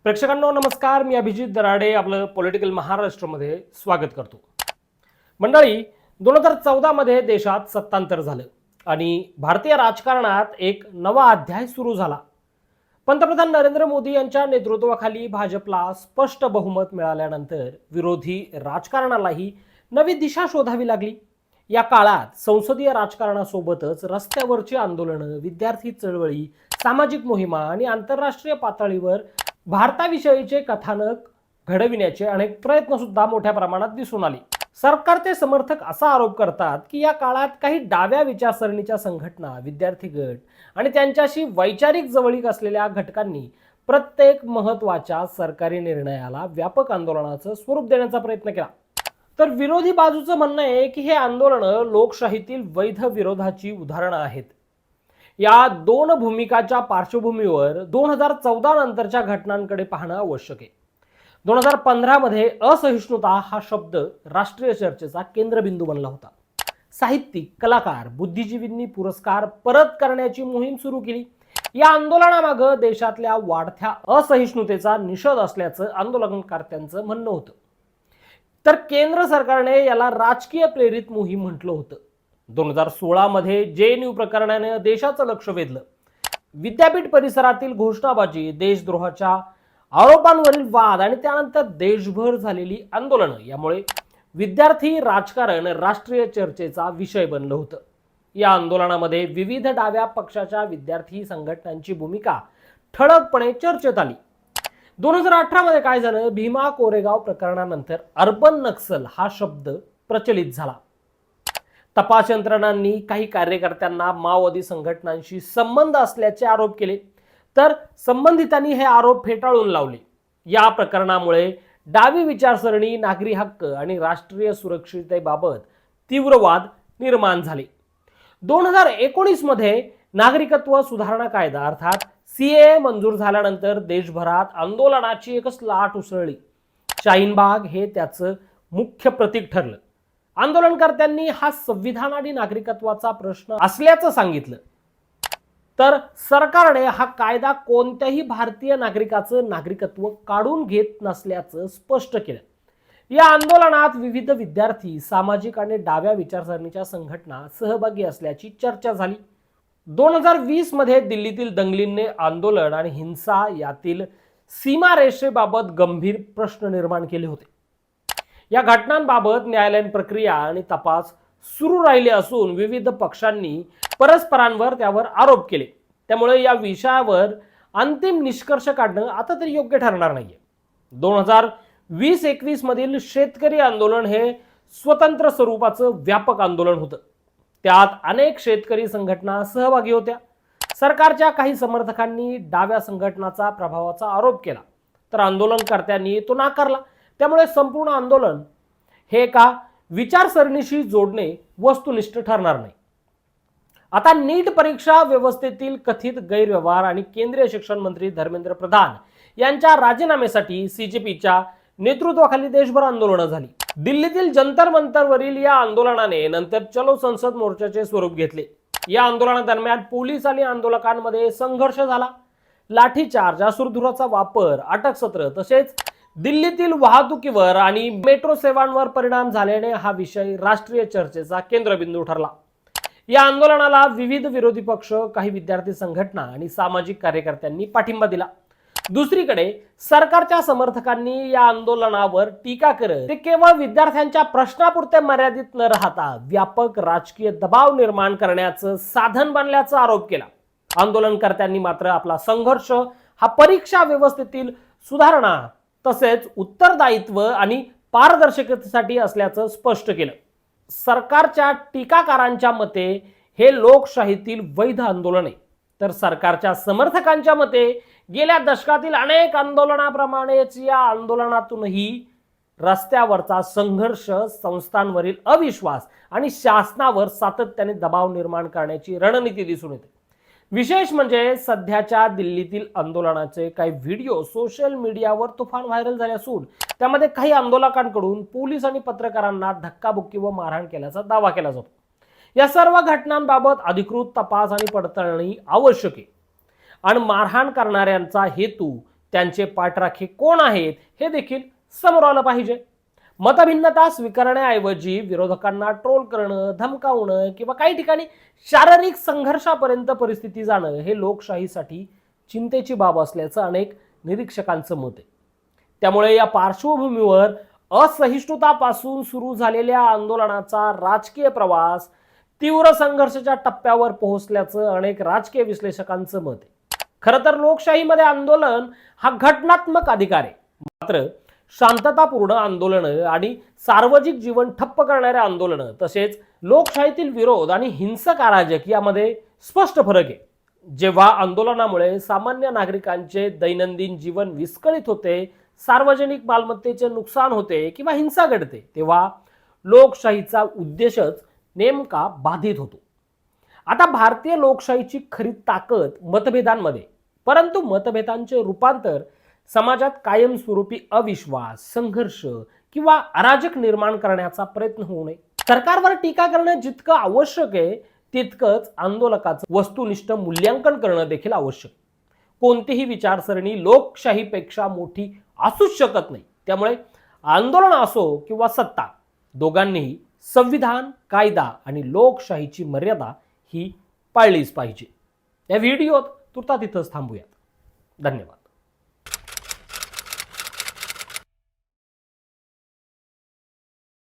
प्रेक्षकांनो नमस्कार, मी अभिजित दराडे आपलं पॉलिटिकल महाराष्ट्रमध्ये स्वागत करतो। मंडळी, 2014 मध्ये देशात सत्तांतर झालं आणि भारतीय राजकारणात एक नवा अध्याय सुरू झाला। पंतप्रधान नरेंद्र मोदी यांच्या नेतृत्वाखाली भाजपला स्पष्ट बहुमत मिळाल्यानंतर विरोधी राजकारणालाही नवी दिशा शोधावी लागली। या काळात संसदीय राजकारणासोबतच रस्त्यावरची आंदोलनं, विद्यार्थी चळवळी, सामाजिक मोहिमा आणि आंतरराष्ट्रीय पातळीवर भारताविषयीचे कथानक घडविण्याचे अनेक प्रयत्न सुद्धा मोठ्या प्रमाणात दिसून आले। सरकारचे समर्थक असा आरोप करतात की या काळात काही डाव्या विचारसरणीच्या संघटना, विद्यार्थी गट आणि त्यांच्याशी वैचारिक जवळीक असलेल्या घटकांनी प्रत्येक महत्त्वाच्या सरकारी निर्णयाला व्यापक आंदोलनाचं स्वरूप देण्याचा प्रयत्न केला। तर विरोधी बाजूचं म्हणणं आहे की हे आंदोलन लोकशाहीतील वैध विरोधाची उदाहरणं आहेत। या दोन भूमिकाच्या पार्श्वभूमीवर 2014 नंतरच्या घटनांकडे पाहणं आवश्यक आहे। 2015 मध्ये असहिष्णुता हा शब्द राष्ट्रीय चर्चेचा केंद्रबिंदू बनला होता। साहित्यिक, कलाकार, बुद्धिजीवींनी पुरस्कार परत करण्याची मोहीम सुरू केली। या आंदोलनामागे देशातल्या वाढत्या असहिष्णुतेचा निषेध असल्याचं आंदोलनकर्त्यांचं म्हणणं होतं। तर केंद्र सरकारने याला राजकीय प्रेरित मोहीम म्हटलं होतं। 2016 मध्ये JNU प्रकरणाने देशाचं लक्ष वेधलं। विद्यापीठ परिसरातील घोषणाबाजी, देशद्रोहाच्या आरोपांवरील वाद आणि त्यानंतर देशभर झालेली आंदोलनं यामुळे विद्यार्थी राजकारण राष्ट्रीय चर्चेचा विषय बनलं होतं। या आंदोलनामध्ये विविध डाव्या पक्षाच्या विद्यार्थी संघटनांची भूमिका ठळकपणे चर्चेत आली। 2018 मध्ये काय झालं, भीमा कोरेगाव प्रकरणानंतर अर्बन नक्सल हा शब्द प्रचलित झाला। तपास यंत्रणांनी काही कार्यकर्त्यांना माओवादी संघटनांशी संबंध असल्याचे आरोप केले, तर संबंधितांनी हे आरोप फेटाळून लावले। या प्रकरणामुळे डावी विचारसरणी, नागरी हक्क आणि राष्ट्रीय सुरक्षिततेबाबत तीव्र वाद निर्माण झाले। 2019 मध्ये नागरिकत्व सुधारणा कायदा अर्थात CAA मंजूर झाल्यानंतर देशभरात आंदोलनाची एकच लाट उसळली। शाहीनबाग हे त्याचं मुख्य प्रतीक ठरलं। आंदोलनकर्त्यांनी हा संविधान आणि नागरिकत्वाचा प्रश्न असल्याचं सांगितलं, तर सरकारने हा कायदा कोणत्याही भारतीय नागरिकाचं नागरिकत्व काढून घेत नसल्याचं स्पष्ट केलं। या आंदोलनात विविध विद्यार्थी, सामाजिक आणि डाव्या विचारसरणीच्या संघटना सहभागी असल्याची चर्चा झाली। 2020 मध्ये दिल्लीतील दंगलींनी आंदोलन आणि हिंसा यातील सीमारेषेबाबत गंभीर प्रश्न निर्माण केले होते। या घटनांबाबत न्यायालयीन प्रक्रिया आणि तपास सुरू राहिले असून विविध पक्षांनी परस्परांवर त्यावर आरोप केले। त्यामुळे या विषयावर अंतिम निष्कर्ष काढणं आता तरी योग्य ठरणार नाहीये। 2020-21 मधील शेतकरी आंदोलन हे स्वतंत्र स्वरूपाचं व्यापक आंदोलन होतं। त्यात अनेक शेतकरी संघटना सहभागी होत्या। सरकारच्या काही समर्थकांनी डाव्या संघटनाचा प्रभावाचा आरोप केला, तर आंदोलनकर्त्यांनी तो नाकारला। त्यामुळे संपूर्ण आंदोलन हे एका विचारसरणीशी जोडणे वस्तुनिष्ठ ठरणार नाही। आता नीट परीक्षा व्यवस्थेतील कथित गैरव्यवहार आणि केंद्रीय शिक्षण मंत्री धर्मेंद्र प्रधान यांच्या राजीनाम्यासाठी CJPच्या नेतृत्वाखाली देशभर आंदोलनं झाली। दिल्लीतील जंतर मंतरवरील या आंदोलनाने नंतर चलो संसद मोर्चाचे स्वरूप घेतले। या आंदोलनादरम्यान पोलीस आणि आंदोलकांमध्ये संघर्ष झाला। लाठीचार्ज, अश्रूधुराचा वापर, अटकसत्र तसेच दिल्लीतील वाहतुकीवर आणि मेट्रो सेवांवर परिणाम झाल्याने हा विषय राष्ट्रीय चर्चेचा केंद्रबिंदू ठरला। या आंदोलनाला विविध विरोधी पक्ष, काही विद्यार्थी संघटना आणि सामाजिक कार्यकर्त्यांनी पाठिंबा दिला। दुसरीकडे सरकारच्या समर्थकांनी या आंदोलनावर टीका करत ते केवळ विद्यार्थ्यांच्या प्रश्नापुरते मर्यादित न राहता व्यापक राजकीय दबाव निर्माण करण्याचं साधन बनल्याचा आरोप केला। आंदोलनकर्त्यांनी मात्र आपला संघर्ष हा परीक्षा व्यवस्थेतील सुधारणा तसेच उत्तरदायित्व आणि पारदर्शकतेसाठी असल्याचं स्पष्ट केलं। सरकारच्या टीकाकारांच्या मते हे लोकशाहीतील वैध आंदोलन आहे, तर सरकारच्या समर्थकांच्या मते गेल्या दशकातील अनेक आंदोलनाप्रमाणेच या आंदोलनातूनही रस्त्यावरचा संघर्ष, संस्थांवरील अविश्वास आणि शासनावर सातत्याने दबाव निर्माण करण्याची रणनीती दिसून येते। विशेष म्हणजे सध्याच्या दिल्लीतील आंदोलनाचे काही व्हिडिओ सोशल मीडियावर तुफान व्हायरल झाले असून त्यामध्ये काही आंदोलकांकडून पोलीस आणि पत्रकारांना धक्काबुक्की व मारहाण केल्याचा दावा केला जातो। या सर्व घटनांबाबत अधिकृत तपास आणि पडताळणी आवश्यक आहे आणि मारहाण करणाऱ्यांचा हेतू त्यांचे पाठराखे कोण आहेत हे देखील समोर आलं पाहिजे. मतभिन्नता स्वीकारण्याऐवजी विरोधकांना ट्रोल करणं, धमकावणं किंवा काही ठिकाणी शारीरिक संघर्षापर्यंत परिस्थिती जाणं हे लोकशाहीसाठी चिंतेची बाब असल्याचं अनेक निरीक्षकांचं मत आहे. त्यामुळे या पार्श्वभूमीवर असहिष्णुतापासून सुरू झालेल्या आंदोलनाचा राजकीय प्रवास तीव्र संघर्षाच्या टप्प्यावर पोहोचल्याचं अनेक राजकीय विश्लेषकांचं मत आहे. खरं तर लोकशाहीमध्ये आंदोलन हा घटनात्मक अधिकार आहे. मात्र शांततापूर्ण आंदोलनं आणि सार्वजनिक जीवन ठप्प करणाऱ्या आंदोलनं तसेच लोकशाहीतील विरोध आणि हिंसक अराजक यामध्ये स्पष्ट फरक आहे. जेव्हा आंदोलनामुळे सामान्य नागरिकांचे दैनंदिन जीवन विस्कळीत होते, सार्वजनिक मालमत्तेचे नुकसान होते किंवा हिंसा घडते, तेव्हा लोकशाहीचा उद्देशच नेमका बाधित होतो. आता भारतीय लोकशाहीची खरी ताकद मतभेदांमध्ये, परंतु मतभेदांचे रूपांतर समाजात कायमस्वरूपी अविश्वास, संघर्ष किंवा अराजक निर्माण करण्याचा प्रयत्न होऊ नये. सरकारवर टीका करणं जितकं आवश्यक आहे तितकंच आंदोलकाचं वस्तुनिष्ठ मूल्यांकन करणं देखील आवश्यक. कोणतीही विचारसरणी लोकशाहीपेक्षा मोठी असूच शकत नाही. त्यामुळे आंदोलन असो किंवा सत्ता, दोघांनीही संविधान, कायदा आणि लोकशाहीची मर्यादा ही पाळलीच पाहिजे. या व्हिडिओत तुर्तास इथंच थांबूयात. धन्यवाद.